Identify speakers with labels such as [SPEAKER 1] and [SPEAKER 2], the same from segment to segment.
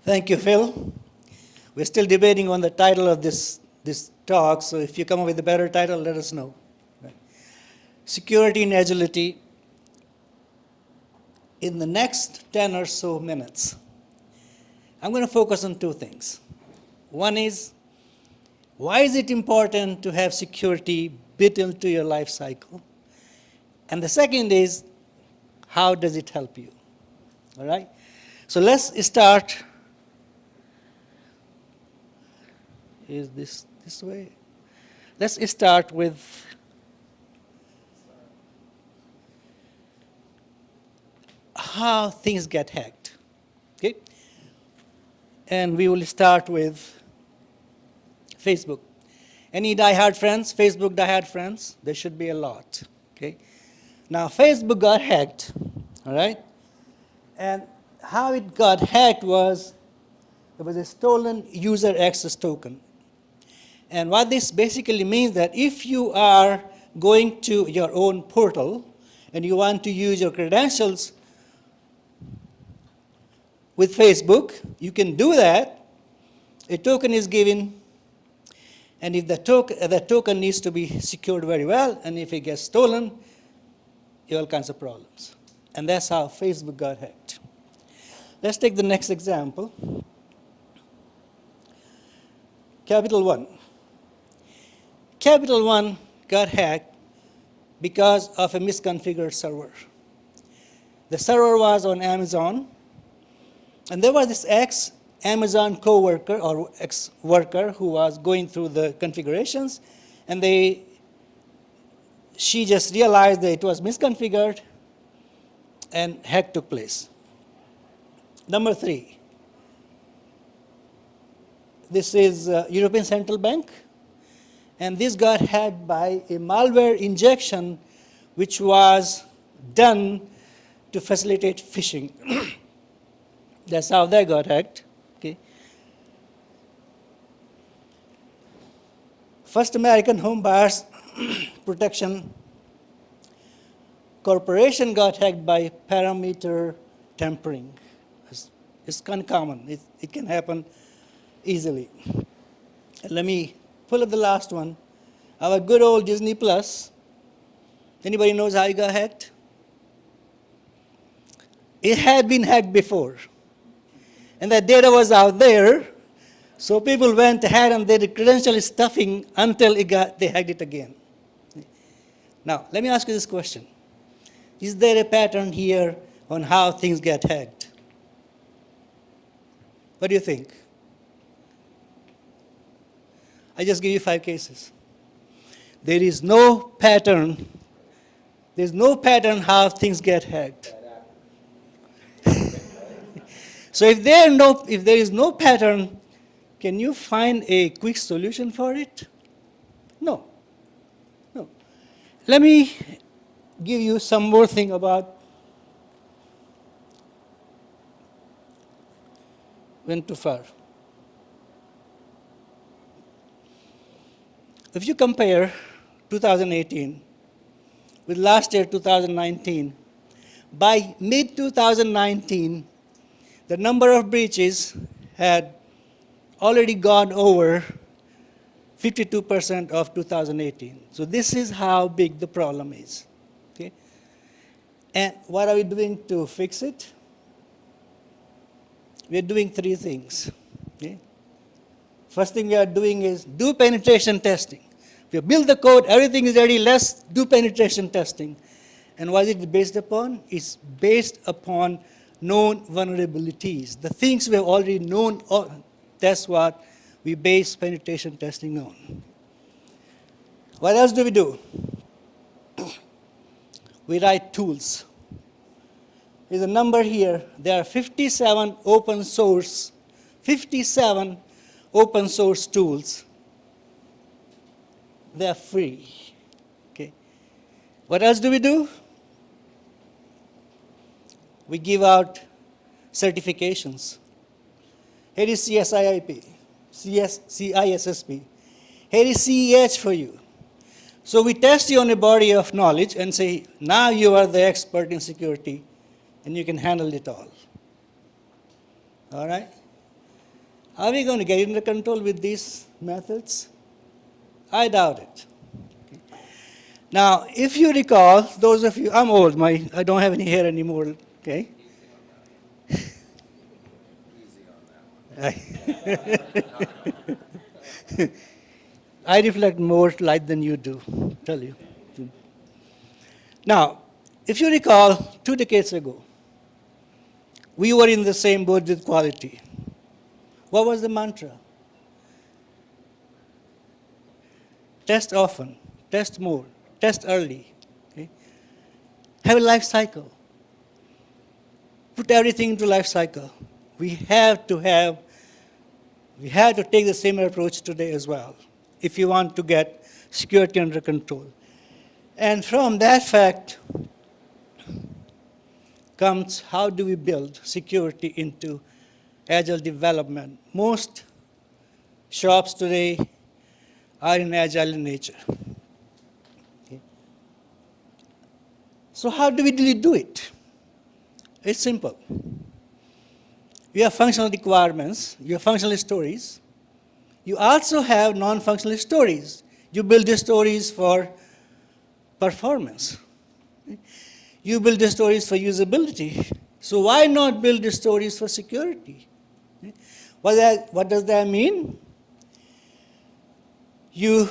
[SPEAKER 1] Thank you, Phil. We're still debating on the title of this talk, so if you come up with a better title, let us know. Security and agility. In the next 10 or so minutes, I'm going to focus on two things. One is, why is it important to have security built into your life cycle? And the second is, how does it help you? All right? So let's start. Is this way? Let's start with how things get hacked. Okay? And we will start with Facebook. Any die-hard friends? Facebook die-hard friends? There should be a lot. Okay? Now, Facebook got hacked, all right? And how it got hacked was, there was a stolen user access token. And what this basically means that if you are going to your own portal and you want to use your credentials with Facebook, you can do that. A token is given, and if the token needs to be secured very well, and if it gets stolen, you have all kinds of problems. And that's how Facebook got hacked. Let's take the next example. Capital One. Capital One got hacked because of a misconfigured server. The server was on Amazon, and there was this ex-Amazon co-worker or ex-worker who was going through the configurations, and she just realized that it was misconfigured, and hack took place. Number 3. This is European Central Bank, and this got hacked by a malware injection which was done to facilitate phishing. That's how that got hacked. Okay. First American Home Buyers Protection Corporation got hacked by parameter tampering. It's kind of common. It can happen easily. Let me pull up the last one. Our good old Disney Plus. Anybody knows how it got hacked? It had been hacked before. And that data was out there, so people went ahead and they did credential stuffing until they hacked it again. Now, let me ask you this question. Is there a pattern here on how things get hacked? What do you think? I just give you 5 cases. There is no pattern. There's no pattern how things get hacked. So if there is no pattern, can you find a quick solution for it? No. No. Let me give you some more thing about went too far. If you compare 2018 with last year, 2019, by mid-2019, the number of breaches had already gone over 52% of 2018. So this is how big the problem is. Okay? And what are we doing to fix it? We are doing 3 things. Okay? First thing we are doing is do penetration testing. We build the code, everything is ready, let's do penetration testing. And what is it based upon? It's based upon known vulnerabilities. The things we have already known, that's what we base penetration testing on. What else do we do? We write tools. There's a number here. There are 57 open source tools. They're free. Okay. What else do we do? We give out certifications. Here is CSIP, CISSP. Here is CEH for you. So we test you on a body of knowledge and say, now you are the expert in security and you can handle it all. All right? Are we going to get under control with these methods? I doubt it. Now, if you recall, those of you, I'm old, I don't have any hair anymore, okay? I reflect more light than you do, tell you. Now, if you recall, 2 decades ago, we were in the same boat with quality. What was the mantra? Test often, test more, test early. Okay? Have a life cycle. Put everything into life cycle. We have to take the same approach today as well if you want to get security under control. And from that fact comes how do we build security into Agile development. Most shops today are in Agile in nature. Okay. So how do we really do it? It's simple. You have functional requirements, you have functional stories. You also have non-functional stories. You build the stories for performance. You build the stories for usability. So why not build the stories for security? What does that mean? You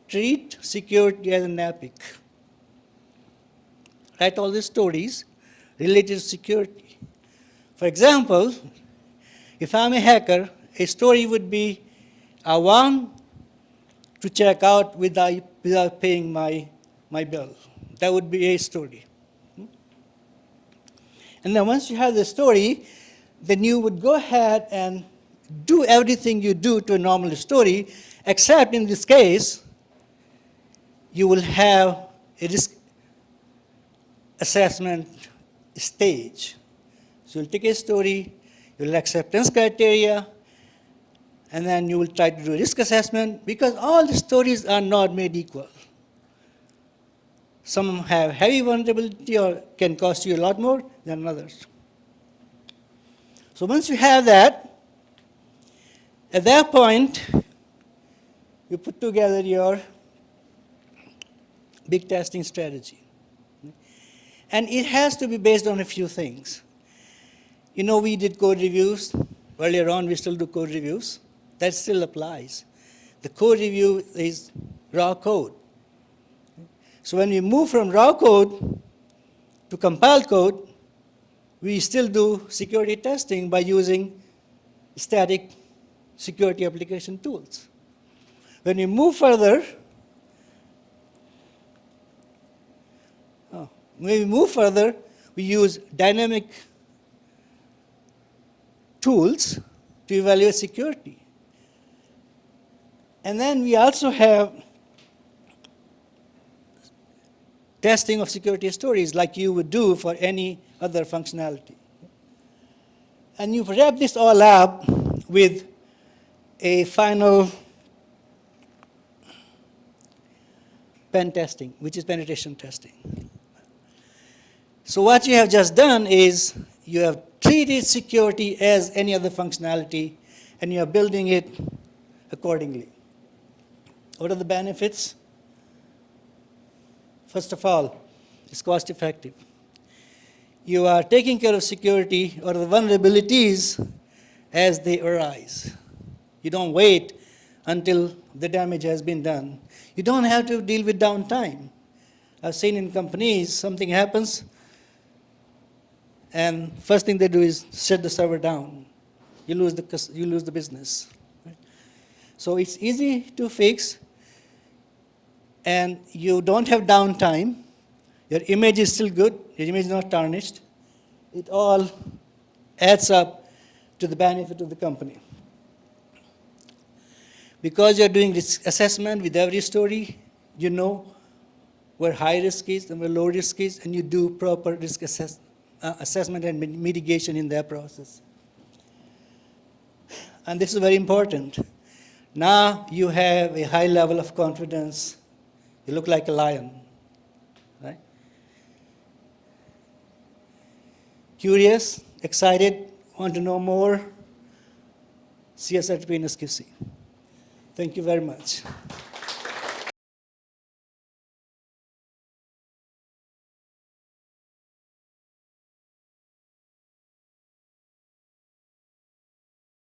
[SPEAKER 1] treat security as an epic. Write all the stories related to security. For example, if I'm a hacker, a story would be, I want to check out without paying my bill. That would be a story. And then once you have the story, then you would go ahead and do everything you do to a normal story, except in this case, you will have a risk assessment stage. So you'll take a story, you'll acceptance criteria, and then you will try to do risk assessment, because all the stories are not made equal. Some have heavy vulnerability or can cost you a lot more than others. So once you have that, at that point, you put together your big testing strategy. And it has to be based on a few things. You know, we did code reviews. Earlier on, we still do code reviews. That still applies. The code review is raw code. So when we move from raw code to compiled code, we still do security testing by using static security application tools. When we move further, we use dynamic tools to evaluate security. And then we also have testing of security stories like you would do for any other functionality. And you wrap this all up with a final pen testing, which is penetration testing. So what you have just done is you have treated security as any other functionality, and you are building it accordingly. What are the benefits? First of all, it's cost effective. You are taking care of security or the vulnerabilities as they arise. You don't wait until the damage has been done. You don't have to deal with downtime. I've seen in companies, something happens, and first thing they do is shut the server down. You lose the business. Right? So it's easy to fix, and you don't have downtime. Your image is still good. Your image is not tarnished. It all adds up to the benefit of the company. Because you're doing risk assessment with every story, you know where high risk is and where low risk is, and you do proper risk assessment and mitigation in that process. And this is very important. Now you have a high level of confidence. You look like a lion, right? Curious, excited, want to know more. See us at Venus QC. Thank you very much.